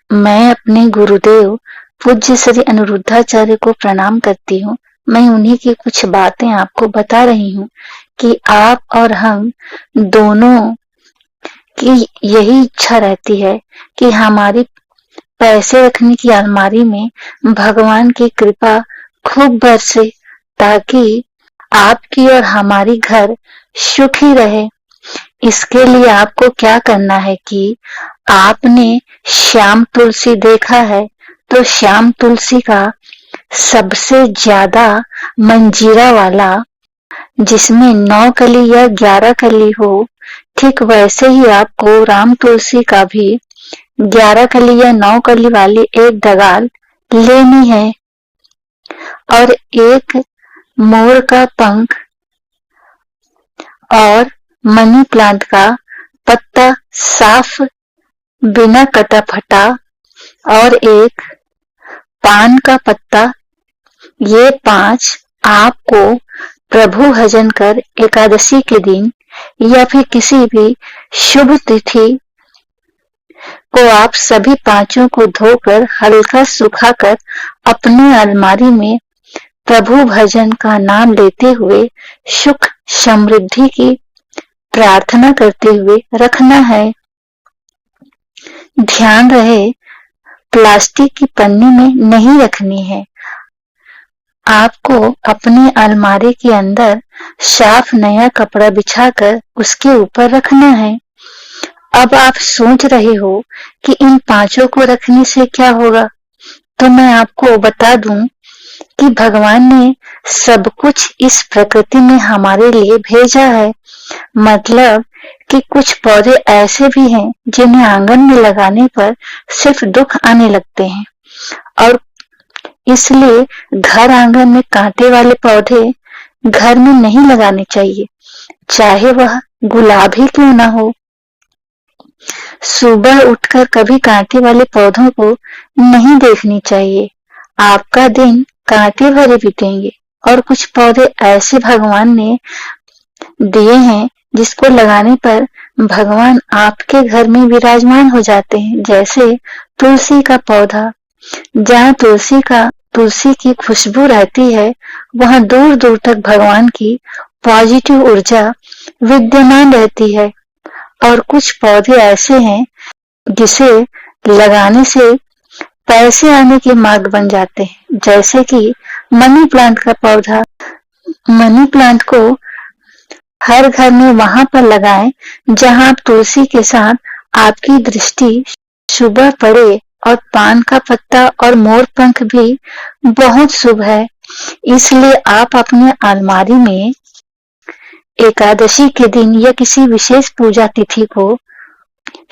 मैं अपने गुरुदेव पूज्य श्री अनिरुद्धाचार्य को प्रणाम करती हूँ। मैं उन्हीं की कुछ बातें आपको बता रही हूँ कि आप और हम दोनों की यही इच्छा रहती है कि हमारी पैसे रखने की अलमारी में भगवान की कृपा खूब बरसे, ताकि आपकी और हमारी घर सुखी रहे। इसके लिए आपको क्या करना है कि आपने श्याम तुलसी देखा है, तो श्याम तुलसी का सबसे ज्यादा मंजीरा वाला, जिसमें 9 कली या 11 कली हो, ठीक वैसे ही आपको राम तुलसी का भी 11 कली या 9 कली वाली एक डगाल लेनी है और एक मोर का पंख और मनी प्लांट का पत्ता साफ बिना कटा फटा और एक पान का पत्ता, ये 5 आपको प्रभु भजन कर एकादशी के दिन या फिर किसी भी शुभ तिथि को आप सभी 5 को धोकर हल्का सुखाकर अपनी अलमारी में प्रभु भजन का नाम लेते हुए सुख समृद्धि की प्रार्थना करते हुए रखना है। ध्यान रहे, प्लास्टिक की पन्नी में नहीं रखनी है। आपको अपनी अलमारी के अंदर साफ नया कपड़ा बिछाकर उसके ऊपर रखना है। अब आप सोच रहे हो कि इन 5 को रखने से क्या होगा, तो मैं आपको बता दूं कि भगवान ने सब कुछ इस प्रकृति में हमारे लिए भेजा है। मतलब कि कुछ पौधे ऐसे भी हैं जिन्हें आंगन में लगाने पर सिर्फ दुख आने लगते हैं, और इसलिए घर आंगन में कांटे वाले पौधे घर में नहीं लगाने चाहिए, चाहे वह गुलाब ही क्यों ना हो। सुबह उठकर कभी कांटे वाले पौधों को नहीं देखनी चाहिए, आपका दिन कांटे भरे बीतेंगे। और कुछ पौधे ऐसे भगवान ने दिए हैं जिसको लगाने पर भगवान आपके घर में विराजमान हो जाते हैं, जैसे तुलसी का पौधा। जहाँ तुलसी की खुशबू रहती है, वहाँ दूर दूर तक भगवान की पॉजिटिव ऊर्जा विद्यमान रहती है। और कुछ पौधे ऐसे हैं जिसे लगाने से पैसे आने के मार्ग बन जाते हैं, जैसे कि मनी प्लांट का पौधा। मनी प्लांट को हर घर में वहां पर लगाएं जहां तुलसी के साथ आपकी दृष्टि सुबह पड़े। और पान का पत्ता और मोर पंख भी बहुत शुभ है, इसलिए आप अपने अलमारी में एकादशी के दिन या किसी विशेष पूजा तिथि को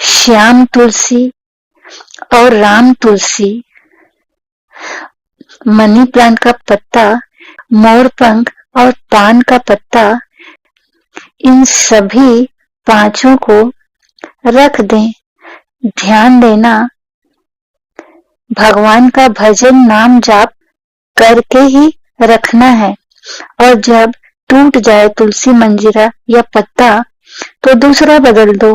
श्याम तुलसी और राम तुलसी, मनी प्लांट का पत्ता, मोर पंख और पान का पत्ता, इन सभी 5 को रख दें। ध्यान देना, भगवान का भजन नाम जाप करके ही रखना है, और जब टूट जाए तुलसी मंजीरा या पत्ता तो दूसरा बदल दो।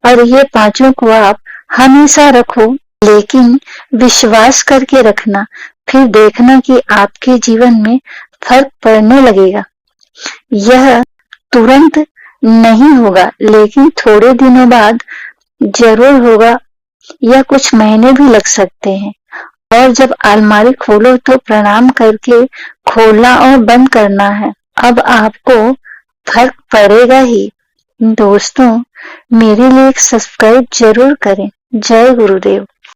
और ये 5 को आप हमेशा रखो, लेकिन विश्वास करके रखना, फिर देखना कि आपके जीवन में फर्क पड़ने लगेगा। यह तुरंत नहीं होगा, लेकिन थोड़े दिनों बाद जरूर होगा, या कुछ महीने भी लग सकते हैं। और जब अलमारी खोलो तो प्रणाम करके खोलना और बंद करना है। अब आपको फर्क पड़ेगा ही। दोस्तों, मेरे लिए एक सब्सक्राइब जरूर करें। जय गुरुदेव।